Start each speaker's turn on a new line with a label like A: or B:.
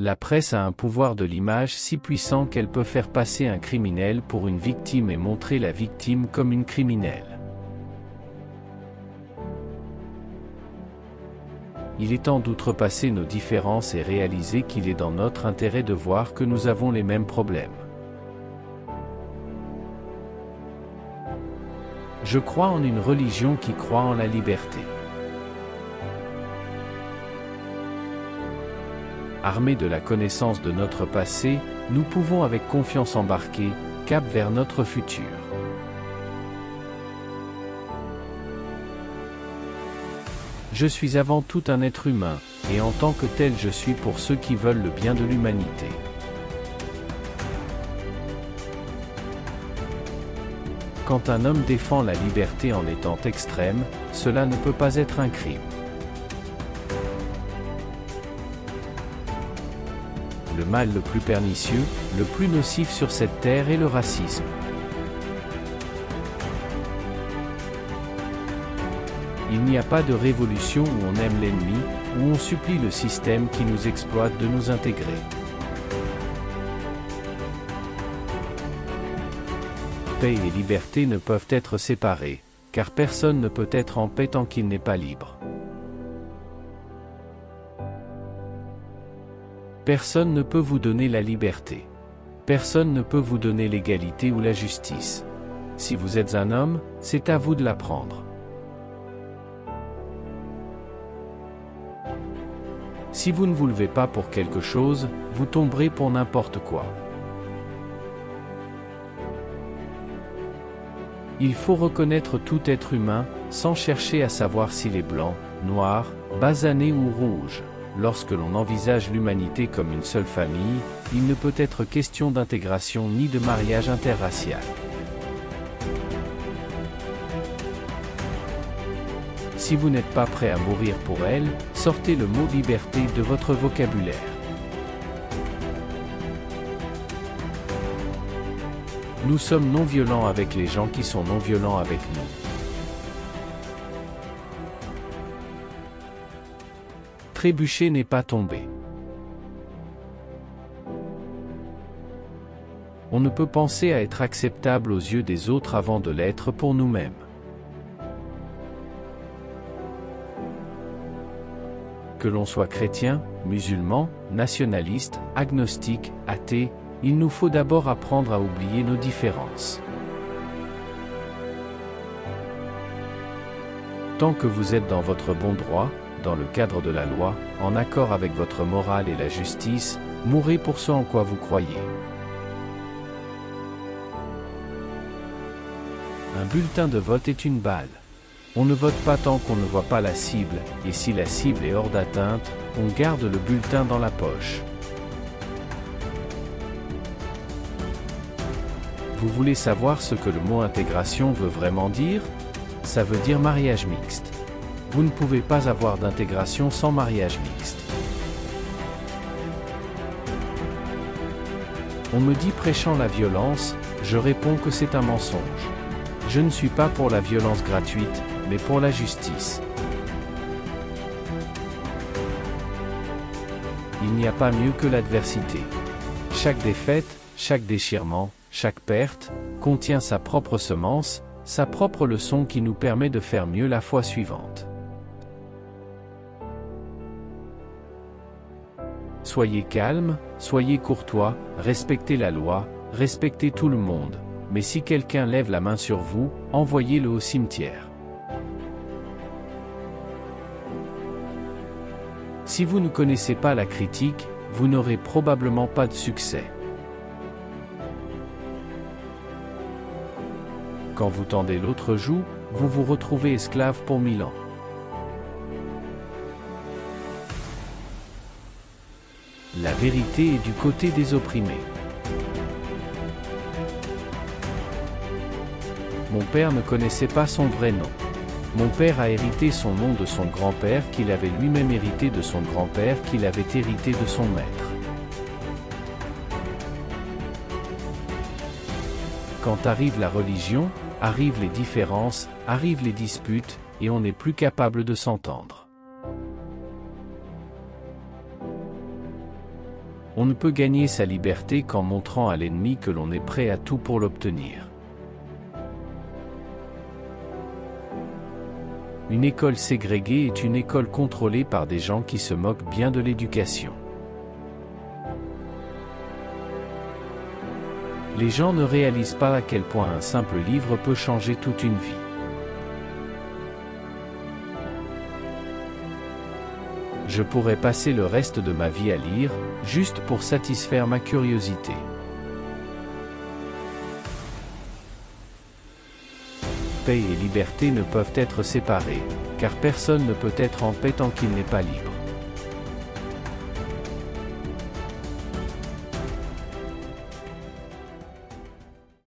A: La presse a un pouvoir de l'image si puissant qu'elle peut faire passer un criminel pour une victime et montrer la victime comme une criminelle. Il est temps d'outrepasser nos différences et réaliser qu'il est dans notre intérêt de voir que nous avons les mêmes problèmes. Je crois en une religion qui croit en la liberté. Armés de la connaissance de notre passé, nous pouvons avec confiance embarquer, cap vers notre futur. Je suis avant tout un être humain, et en tant que tel je suis pour ceux qui veulent le bien de l'humanité. Quand un homme défend la liberté en étant extrême, cela ne peut pas être un crime. Le mal le plus pernicieux, le plus nocif sur cette terre est le racisme. Il n'y a pas de révolution où on aime l'ennemi, où on supplie le système qui nous exploite de nous intégrer. Paix et liberté ne peuvent être séparés, car personne ne peut être en paix tant qu'il n'est pas libre. Personne ne peut vous donner la liberté. Personne ne peut vous donner l'égalité ou la justice. Si vous êtes un homme, c'est à vous de l'apprendre. Si vous ne vous levez pas pour quelque chose, vous tomberez pour n'importe quoi. Il faut reconnaître tout être humain, sans chercher à savoir s'il est blanc, noir, basané ou rouge. Lorsque l'on envisage l'humanité comme une seule famille, il ne peut être question d'intégration ni de mariage interracial. Si vous n'êtes pas prêt à mourir pour elle, sortez le mot liberté de votre vocabulaire. Nous sommes non violents avec les gens qui sont non violents avec nous. Trébucher n'est pas tomber. On ne peut penser à être acceptable aux yeux des autres avant de l'être pour nous-mêmes. Que l'on soit chrétien, musulman, nationaliste, agnostique, athée, il nous faut d'abord apprendre à oublier nos différences. Tant que vous êtes dans votre bon droit, dans le cadre de la loi, en accord avec votre morale et la justice, mourrez pour ce en quoi vous croyez. Un bulletin de vote est une balle. On ne vote pas tant qu'on ne voit pas la cible, et si la cible est hors d'atteinte, on garde le bulletin dans la poche. Vous voulez savoir ce que le mot intégration veut vraiment dire? Ça veut dire mariage mixte. Vous ne pouvez pas avoir d'intégration sans mariage mixte. On me dit prêchant la violence, je réponds que c'est un mensonge. Je ne suis pas pour la violence gratuite, mais pour la justice. Il n'y a pas mieux que l'adversité. Chaque défaite, chaque déchirement, chaque perte, contient sa propre semence, sa propre leçon qui nous permet de faire mieux la fois suivante. Soyez calme, soyez courtois, respectez la loi, respectez tout le monde, mais si quelqu'un lève la main sur vous, envoyez-le au cimetière. Si vous ne connaissez pas la critique, vous n'aurez probablement pas de succès. Quand vous tendez l'autre joue, vous vous retrouvez esclave pour 1000 ans. La vérité est du côté des opprimés. Mon père ne connaissait pas son vrai nom. Mon père a hérité son nom de son grand-père qu'il avait lui-même hérité de son grand-père qu'il avait hérité de son maître. Quand arrive la religion, arrivent les différences, arrivent les disputes, et on n'est plus capable de s'entendre. On ne peut gagner sa liberté qu'en montrant à l'ennemi que l'on est prêt à tout pour l'obtenir. Une école ségrégée est une école contrôlée par des gens qui se moquent bien de l'éducation. Les gens ne réalisent pas à quel point un simple livre peut changer toute une vie. Je pourrais passer le reste de ma vie à lire, juste pour satisfaire ma curiosité. Paix et liberté ne peuvent être séparés, car personne ne peut être en paix tant qu'il n'est pas libre.